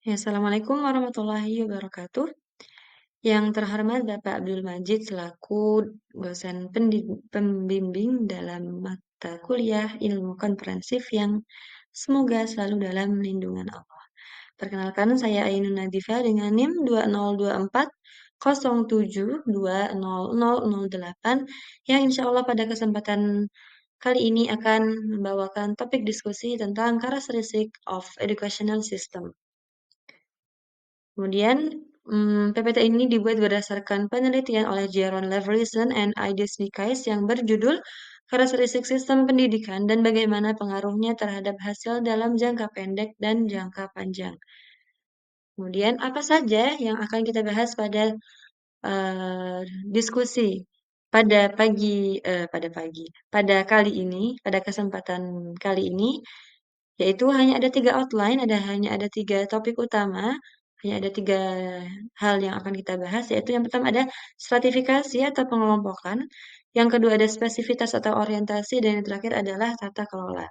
Ya, Assalamualaikum warahmatullahi wabarakatuh. Yang terhormat Bapak Abdul Majid selaku dosen pembimbing dalam mata kuliah ilmu konferensif yang semoga selalu dalam lindungan Allah. Perkenalkan, saya Ainun Nadifa dengan NIM 202407200008 yang insya Allah pada kesempatan kali ini akan membawakan topik diskusi tentang characteristic of educational system. Kemudian, PPT ini dibuat berdasarkan penelitian oleh Jaron Leverison and Aidis Nikais yang berjudul Karakteristik Sistem Pendidikan dan Bagaimana Pengaruhnya Terhadap Hasil dalam Jangka Pendek dan Jangka Panjang. Kemudian, apa saja yang akan kita bahas pada diskusi pada kali ini, pada kesempatan kali ini, yaitu hanya ada 3 outline, hanya ada 3 topik utama, hanya ada 3 hal yang akan kita bahas, yaitu yang pertama ada stratifikasi atau pengelompokan, yang kedua ada spesifitas atau orientasi, dan yang terakhir adalah tata kelola.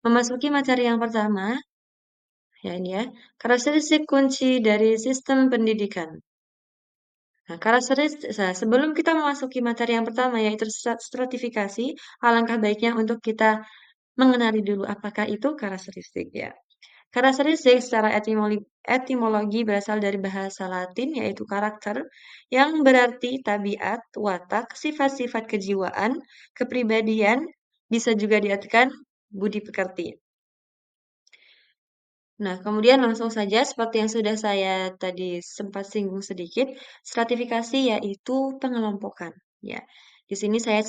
Memasuki materi yang pertama, ya ini ya, karakteristik kunci dari sistem pendidikan. Nah, sebelum kita memasuki materi yang pertama, yaitu stratifikasi, alangkah baiknya untuk kita mengenali dulu apakah itu karakteristik ya. Karakteristik secara etimologi berasal dari bahasa Latin yaitu karakter yang berarti tabiat, watak, sifat-sifat kejiwaan, kepribadian, bisa juga diartikan budi pekerti. Nah, kemudian langsung saja seperti yang sudah saya tadi sempat singgung sedikit, stratifikasi yaitu pengelompokan. Ya, di sini saya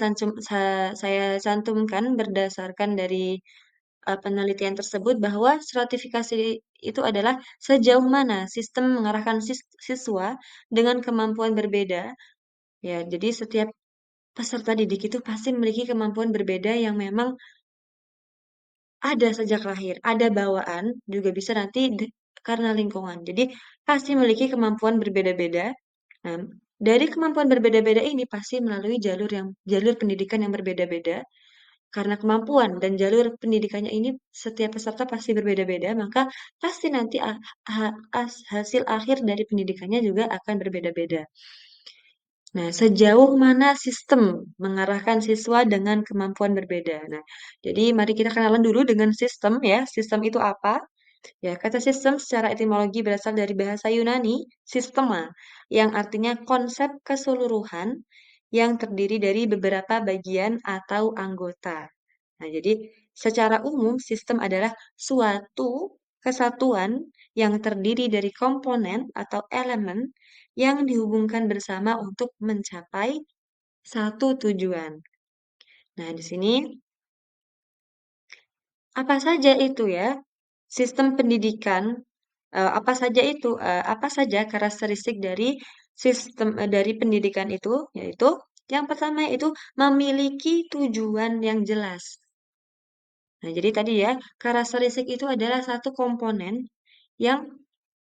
cantumkan berdasarkan dari penelitian tersebut bahwa stratifikasi itu adalah sejauh mana sistem mengarahkan siswa dengan kemampuan berbeda. Ya, jadi setiap peserta didik itu pasti memiliki kemampuan berbeda yang memang ada sejak lahir, ada bawaan, juga bisa nanti karena lingkungan. Jadi pasti memiliki kemampuan berbeda-beda. Nah, dari kemampuan berbeda-beda ini pasti melalui jalur pendidikan yang berbeda-beda. Karena kemampuan dan jalur pendidikannya ini setiap peserta pasti berbeda-beda, maka pasti nanti hasil akhir dari pendidikannya juga akan berbeda-beda. Nah, sejauh mana sistem mengarahkan siswa dengan kemampuan berbeda. Nah, jadi mari kita kenalan dulu dengan sistem ya. Sistem itu apa? Ya, kata sistem secara etimologi berasal dari bahasa Yunani, sistema, yang artinya konsep keseluruhan yang terdiri dari beberapa bagian atau anggota. Nah, jadi secara umum sistem adalah suatu kesatuan yang terdiri dari komponen atau elemen yang dihubungkan bersama untuk mencapai satu tujuan. Nah, di sini apa saja itu ya? Sistem pendidikan, apa saja karakteristik dari dari pendidikan itu? Yaitu yang pertama yaitu memiliki tujuan yang jelas. Nah, jadi tadi ya, karakteristik itu adalah satu komponen yang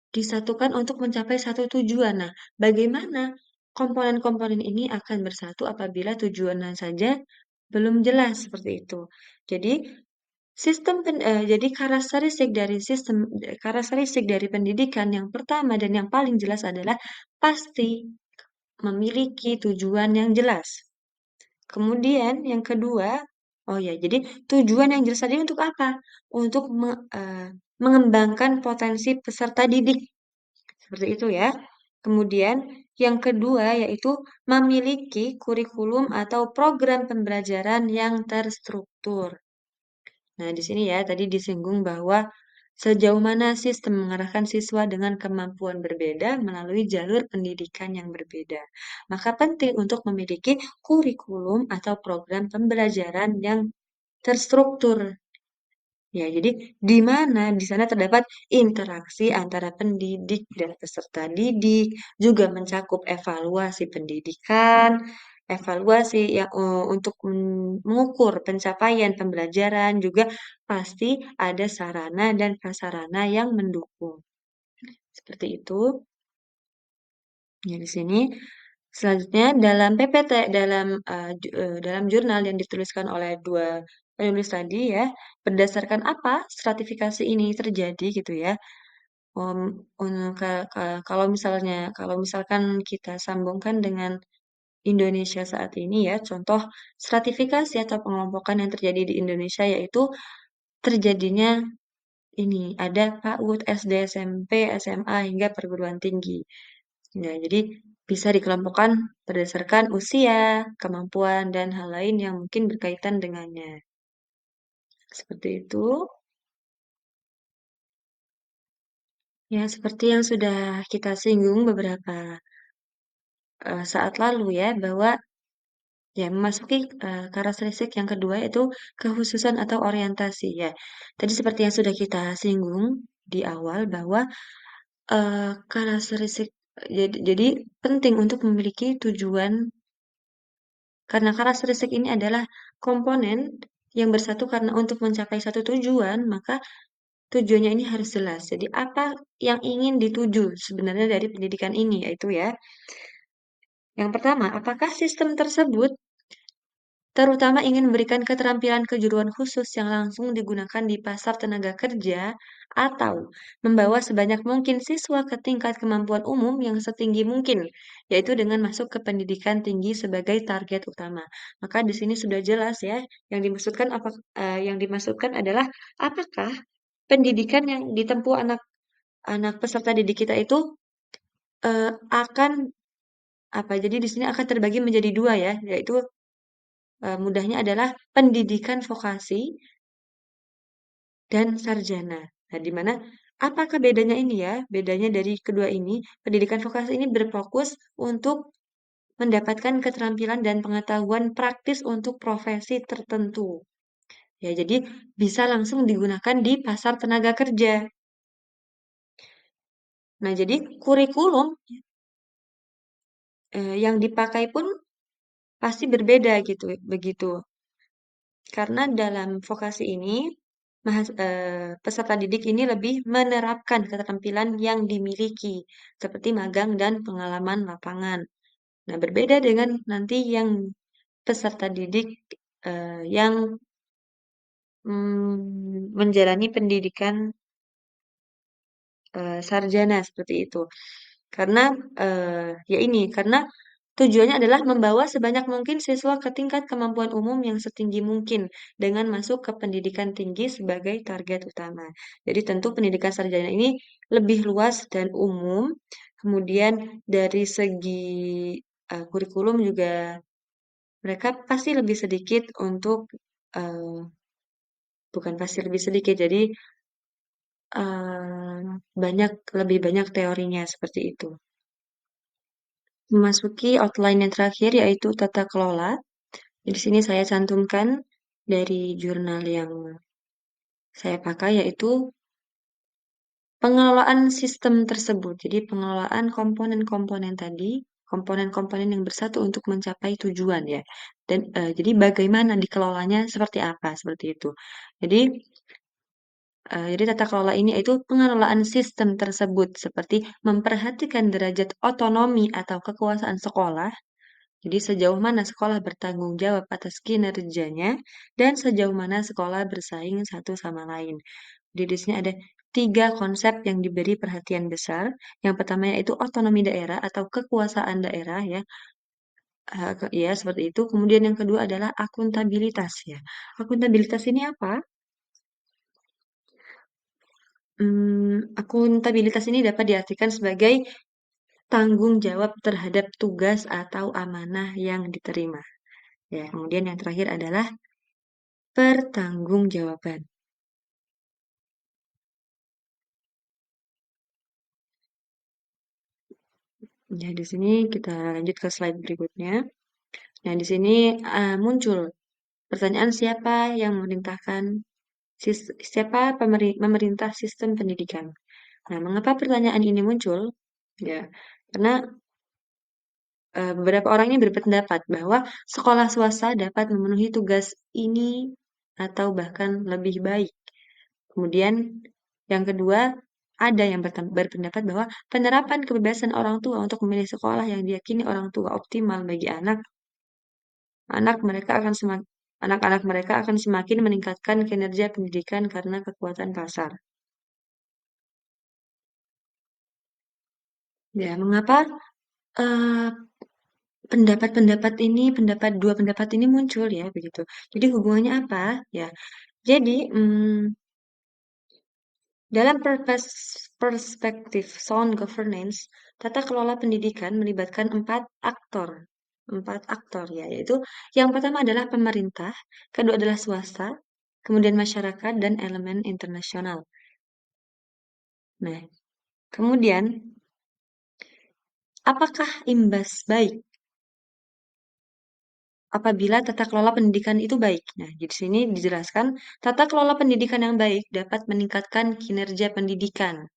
disatukan untuk mencapai satu tujuan. Nah, bagaimana komponen-komponen ini akan bersatu apabila tujuannya saja belum jelas seperti itu. Jadi, jadi karakteristik dari pendidikan yang pertama dan yang paling jelas adalah pasti memiliki tujuan yang jelas. Kemudian yang kedua, oh ya, jadi tujuan yang jelas tadi untuk apa? Untuk mengembangkan potensi peserta didik. Seperti itu ya. Kemudian yang kedua yaitu memiliki kurikulum atau program pembelajaran yang terstruktur. Nah, di sini ya tadi disinggung bahwa sejauh mana sistem mengarahkan siswa dengan kemampuan berbeda melalui jalur pendidikan yang berbeda. Maka penting untuk memiliki kurikulum atau program pembelajaran yang terstruktur. Ya, jadi di mana di sana terdapat interaksi antara pendidik dan peserta didik, juga mencakup evaluasi pendidikan, evaluasi yang untuk mengukur pencapaian pembelajaran, juga pasti ada sarana dan prasarana yang mendukung. Seperti itu. Ya, di sini selanjutnya dalam PPT dalam jurnal yang dituliskan oleh dua penulis tadi ya, berdasarkan apa stratifikasi ini terjadi gitu ya. Om kalau kalau misalkan kita sambungkan dengan Indonesia saat ini ya, contoh stratifikasi atau pengelompokan yang terjadi di Indonesia yaitu terjadinya ini ada PAUD, SD, SMP, SMA hingga perguruan tinggi. Nah, jadi bisa dikelompokkan berdasarkan usia, kemampuan, dan hal lain yang mungkin berkaitan dengannya. Seperti itu. Ya, seperti yang sudah kita singgung beberapa saat lalu ya, bahwa ya memasuki karakteristik yang kedua itu kekhususan atau orientasi ya. Tadi seperti yang sudah kita singgung di awal bahwa karakteristik jadi penting untuk memiliki tujuan karena karakteristik ini adalah komponen yang bersatu karena untuk mencapai satu tujuan, maka tujuannya ini harus jelas. Jadi apa yang ingin dituju sebenarnya dari pendidikan ini yaitu ya. Yang pertama, apakah sistem tersebut terutama ingin memberikan keterampilan kejuruan khusus yang langsung digunakan di pasar tenaga kerja atau membawa sebanyak mungkin siswa ke tingkat kemampuan umum yang setinggi mungkin, yaitu dengan masuk ke pendidikan tinggi sebagai target utama. Maka di sini sudah jelas ya, yang dimaksudkan adalah apakah pendidikan yang ditempuh anak peserta didik kita itu akan apa? Jadi di sini akan terbagi menjadi dua ya, yaitu mudahnya adalah pendidikan vokasi dan sarjana. Nah, di mana apakah bedanya ini ya? Bedanya dari kedua ini, pendidikan vokasi ini berfokus untuk mendapatkan keterampilan dan pengetahuan praktis untuk profesi tertentu. Ya, jadi bisa langsung digunakan di pasar tenaga kerja. Nah, jadi kurikulum yang dipakai pun pasti berbeda gitu, begitu. Karena dalam vokasi ini, peserta didik ini lebih menerapkan keterampilan yang dimiliki, seperti magang dan pengalaman lapangan. Nah, berbeda dengan nanti yang peserta didik yang menjalani pendidikan sarjana seperti itu. Karena karena tujuannya adalah membawa sebanyak mungkin siswa ke tingkat kemampuan umum yang setinggi mungkin dengan masuk ke pendidikan tinggi sebagai target utama. Jadi tentu pendidikan sarjana ini lebih luas dan umum. Kemudian dari segi kurikulum juga mereka pasti lebih sedikit untuk eh, bukan pasti lebih sedikit. Jadi eh, lebih banyak teorinya seperti itu. Memasuki outline yang terakhir yaitu tata kelola. Di sini saya cantumkan dari jurnal yang saya pakai yaitu pengelolaan sistem tersebut. Jadi pengelolaan komponen-komponen tadi, komponen-komponen yang bersatu untuk mencapai tujuan ya. Dan jadi bagaimana dikelolanya seperti apa seperti itu. Jadi tata kelola ini yaitu pengelolaan sistem tersebut seperti memperhatikan derajat otonomi atau kekuasaan sekolah. Jadi sejauh mana sekolah bertanggung jawab atas kinerjanya dan sejauh mana sekolah bersaing satu sama lain. Jadi di sini ada tiga konsep yang diberi perhatian besar. Yang pertama yaitu otonomi daerah atau kekuasaan daerah ya. Ya seperti itu. Kemudian yang kedua adalah akuntabilitas ya. Akuntabilitas ini apa? Akuntabilitas ini dapat diartikan sebagai tanggung jawab terhadap tugas atau amanah yang diterima. Ya, kemudian yang terakhir adalah pertanggungjawaban. Ya, di sini kita lanjut ke slide berikutnya. Nah, di sini muncul pertanyaan siapa pemerintah sistem pendidikan. Nah, mengapa pertanyaan ini muncul? Ya, karena beberapa orang ini berpendapat bahwa sekolah swasta dapat memenuhi tugas ini atau bahkan lebih baik. Kemudian yang kedua, ada yang berpendapat bahwa penerapan kebebasan orang tua untuk memilih sekolah yang diyakini orang tua optimal bagi anak mereka akan semakin anak-anak mereka akan semakin meningkatkan kinerja pendidikan karena kekuatan pasar. Ya, mengapa eh, dua pendapat ini muncul ya begitu. Jadi hubungannya apa? Ya, jadi dalam perspektif sound governance, tata kelola pendidikan melibatkan empat aktor ya, yaitu yang pertama adalah pemerintah, kedua adalah swasta, kemudian masyarakat dan elemen internasional. Nah, kemudian apakah imbas baik apabila tata kelola pendidikan itu baik? Nah, di sini dijelaskan tata kelola pendidikan yang baik dapat meningkatkan kinerja pendidikan.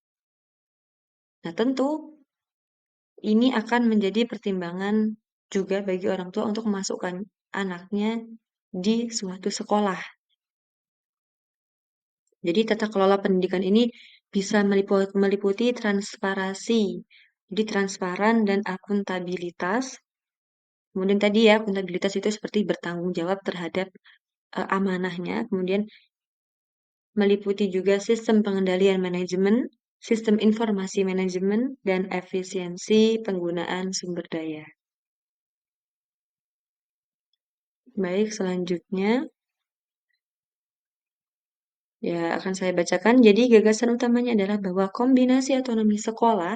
Nah, tentu ini akan menjadi pertimbangan juga bagi orang tua untuk memasukkan anaknya di suatu sekolah. Jadi tata kelola pendidikan ini bisa meliputi transparansi, jadi transparan dan akuntabilitas. Kemudian tadi ya, akuntabilitas itu seperti bertanggung jawab terhadap amanahnya. Kemudian meliputi juga sistem pengendalian manajemen, sistem informasi manajemen, dan efisiensi penggunaan sumber daya. Baik, selanjutnya ya akan saya bacakan. Jadi gagasan utamanya adalah bahwa kombinasi otonomi sekolah,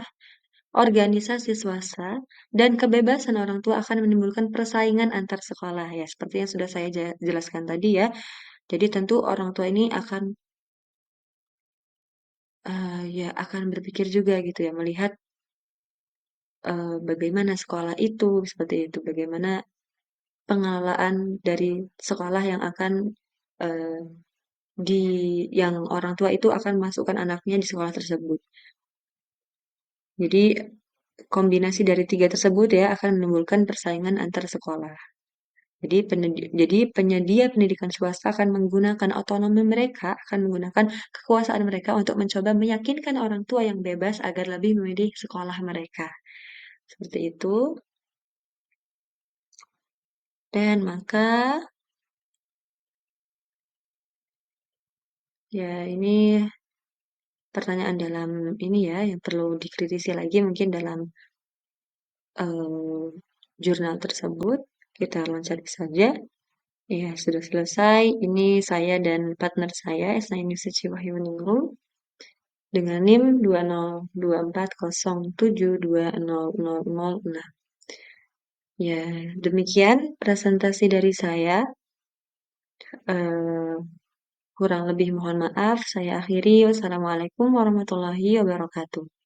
organisasi swasta, dan kebebasan orang tua akan menimbulkan persaingan antar sekolah ya, seperti yang sudah saya jelaskan tadi ya. Jadi tentu orang tua ini akan berpikir juga gitu ya, melihat bagaimana sekolah itu seperti itu, bagaimana pengelolaan dari sekolah yang akan eh, di yang orang tua itu akan masukkan anaknya di sekolah tersebut. Jadi kombinasi dari tiga tersebut ya akan menimbulkan persaingan antar sekolah. Jadi penyedia pendidikan swasta akan menggunakan otonomi mereka, akan menggunakan kekuasaan mereka untuk mencoba meyakinkan orang tua yang bebas agar lebih memilih sekolah mereka. Seperti itu. Dan maka ya ini pertanyaan dalam ini ya yang perlu dikritisi lagi mungkin dalam eh, jurnal tersebut. Kita loncat saja. Ya, sudah selesai. Ini saya dan partner saya, Esna Yuniseci Wahyuningrum, dengan NIM 20240720006. Ya, demikian presentasi dari saya. Eh, kurang lebih mohon maaf. Saya akhiri. Wassalamualaikum warahmatullahi wabarakatuh.